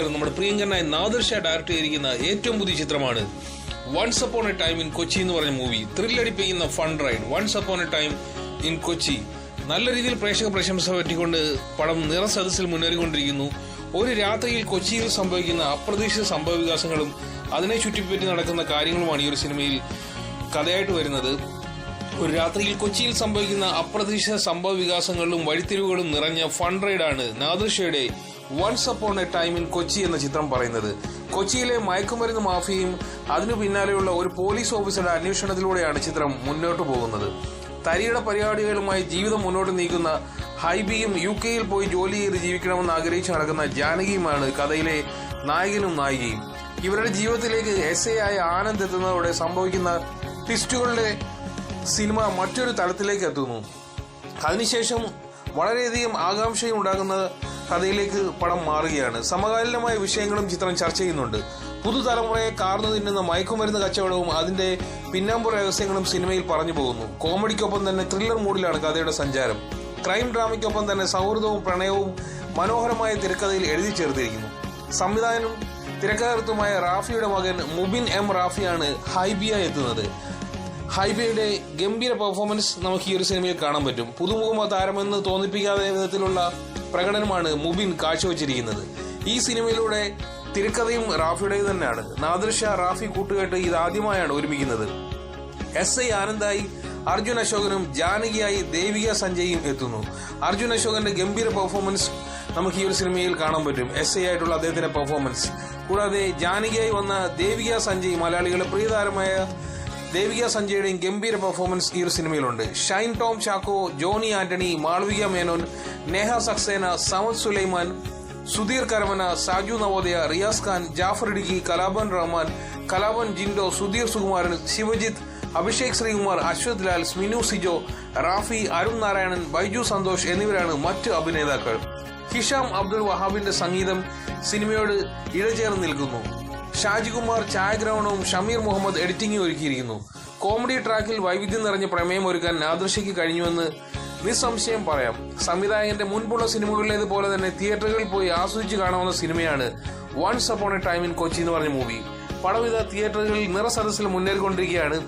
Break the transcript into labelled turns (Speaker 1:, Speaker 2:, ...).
Speaker 1: നമ്മുടെ പ്രിയങ്കരനായ Nadir Shah direct ചെയ്തിരിക്കുന്ന ഏറ്റവും പുതിയ ചിത്രമാണ് once upon a time in Kochi എന്ന് പറഞ്ഞ മൂവി. ത്രില്ലടിപ്പിക്കുന്ന fun ride once upon a time in Kochi. നല്ല രീതിയിൽ പ്രേക്ഷക പ്രശംസ പറ്റിക്കൊണ്ട് പടം നിറസദസ്സിൽ മുന്നേറിക്കൊണ്ടിരിക്കുന്നു. ഒരു രാത്രിയിൽ കൊച്ചിയിൽ സംഭവിക്കുന്ന അപ്രതീക്ഷിത സംഭവ വികാസങ്ങളും അതിനെ ചുറ്റിപ്പറ്റി നടക്കുന്ന കാര്യങ്ങളുമാണ് ഈ ഒരു സിനിമയിൽ കഥയായിട്ട് വരുന്നത്. ഒരു രാത്രിയിൽ കൊച്ചിയിൽ സംഭവിക്കുന്ന അപ്രതീക്ഷിത സംഭവ വികാസങ്ങളിലും വഴിത്തിരിവുകളും നിറഞ്ഞ ഫൺ റൈഡാണ് നാദിർ ഷായുടെ once upon a time in Kochi എന്ന ചിത്രം പറയുന്നത്. കൊച്ചിയിലെ മയക്കുമരുന്ന് മാഫിയയും അതിനു പിന്നാലെയുള്ള ഒരു പോലീസ് ഓഫീസറുടെ അന്വേഷണത്തിലൂടെയാണ് ചിത്രം മുന്നോട്ടു പോകുന്നത്. തരിയുടെ പരിപാടികളുമായി ജീവിതം മുന്നോട്ട് നീക്കുന്ന ഹൈബിയും UK-യിൽ പോയി ജോലി ചെയ്ത് ജീവിക്കണമെന്ന് ആഗ്രഹിച്ചു നടക്കുന്ന ജാനകിയുമാണ് കഥയിലെ നായകനും നായികയും. ഇവരുടെ ജീവിതത്തിലേക്ക് SA ആയ ആനന്ദ് എത്തുന്നതോടെ സംഭവിക്കുന്ന ട്വിസ്റ്റുകളുടെ സിനിമ മറ്റൊരു തലത്തിലേക്ക് എത്തുന്നു. അതിനുശേഷം വളരെയധികം ആകാംക്ഷയും ഉണ്ടാകുന്ന കഥയിലേക്ക് പടം മാറുകയാണ്. സമകാലീനമായ വിഷയങ്ങളും ചിത്രം ചർച്ച ചെയ്യുന്നുണ്ട്. പുതുതലമുറയെ കാർന്നു തിന്നുന്ന മയക്കുമരുന്ന് കച്ചവടവും അതിന്റെ പിന്നാമ്പുറ രഹസ്യങ്ങളും സിനിമയിൽ പറഞ്ഞു പോകുന്നു. കോമഡിക്കൊപ്പം തന്നെ ത്രില്ലർ മൂഡിലാണ് കഥയുടെ സഞ്ചാരം. ക്രൈം ഡ്രാമയ്ക്കൊപ്പം തന്നെ സൗഹൃദവും പ്രണയവും മനോഹരമായ തിരക്കഥയിൽ എഴുതി ചേർത്തിരിക്കുന്നു. സംവിധായകനും തിരക്കഥാകൃത്തുമായ റാഫിയുടെ മകൻ മുബിൻ M റാഫിയാണ് ഹൈബിയായി എത്തുന്നത്. ഹൈബിയുടെ ഗംഭീര പെർഫോമൻസ് നമുക്ക് ഈ ഒരു സിനിമയിൽ കാണാൻ പറ്റും. പുതുമുഖ താരമെന്ന് തോന്നിപ്പിക്കാത്ത വിധത്തിലുള്ള പ്രകടനമാണ് മുബിൻ കാഴ്ചവെച്ചിരിക്കുന്നത്. ഈ സിനിമയിലൂടെ തിരക്കഥയും റാഫിയുടേത് തന്നെയാണ്. നാദിർ ഷാ റാഫി കൂട്ടുകെട്ട് ഇതാദ്യമായാണ് ഒരുമിക്കുന്നത്. SI ആനന്ദായി അർജുൻ അശോകനും ജാനകിയായി ദേവിക സഞ്ജയും എത്തുന്നു. അർജുൻ അശോകന്റെ ഗംഭീര പെർഫോമൻസ് നമുക്ക് ഈ ഒരു സിനിമയിൽ കാണാൻ പറ്റും. SI ആയിട്ടുള്ള അദ്ദേഹത്തിന്റെ പെർഫോമൻസ്. കൂടാതെ ജാനകിയായി വന്ന ദേവിക സഞ്ജയ്, മലയാളികളുടെ പ്രിയതാരമായ ദേവിക സഞ്ജയുടെയും ഗംഭീര പെർഫോമൻസ് ഈ ഒരു സിനിമയിലുണ്ട്. ഷൈൻ ടോം ചാക്കോ, ജോണി ആന്റണി, മാളവിക മേനോൻ, നേഹ സക്സേന, സമദ് സുലൈമാൻ, സുധീർ കരമന, സാജു നവോദയ, റിയാസ് ഖാൻ, ജാഫർ ഇടുക്കി, കലാഭൻ റഹ്മാൻ, കലാഭൻ ജിൻഡോ, സുധീർ സുകുമാരൻ, ശിവജിത്ത്, അഭിഷേക് ശ്രീകുമാർ, അശ്വത് ലാൽ, സ്മിനു സിജോ, റാഫി, അരുൺ നാരായണൻ, ബൈജു സന്തോഷ് എന്നിവരാണ് മറ്റ് അഭിനേതാക്കൾ. ഹിഷാം അബ്ദുൾ വഹാബിന്റെ സംഗീതം സിനിമയോട് ഇഴചേർന്ന് നിൽക്കുന്നു. ഷാജികുമാർ ഛായാഗ്രഹണവും ഷമീർ മുഹമ്മദ് എഡിറ്റിംഗും ഒരുക്കിയിരിക്കുന്നു. കോമഡി ട്രാക്കിൽ വൈവിധ്യം നിറഞ്ഞ പ്രമേയം ഒരുക്കാൻ നാദിർ ഷായ്ക്ക് കഴിഞ്ഞുവെന്ന് നിസ്സംശയം പറയാം. സംവിധായകന്റെ മുൻപുള്ള സിനിമകളിലേതുപോലെ തന്നെ തിയേറ്ററുകളിൽ പോയി ആസ്വദിച്ച് കാണാവുന്ന സിനിമയാണ് once upon a time in Kochi എന്ന് പറഞ്ഞ മൂവി. പടം ഇത് തിയേറ്ററുകളിൽ നിറസദസ്സിൽ മുന്നേറിക്കൊണ്ടിരിക്കുകയാണ്.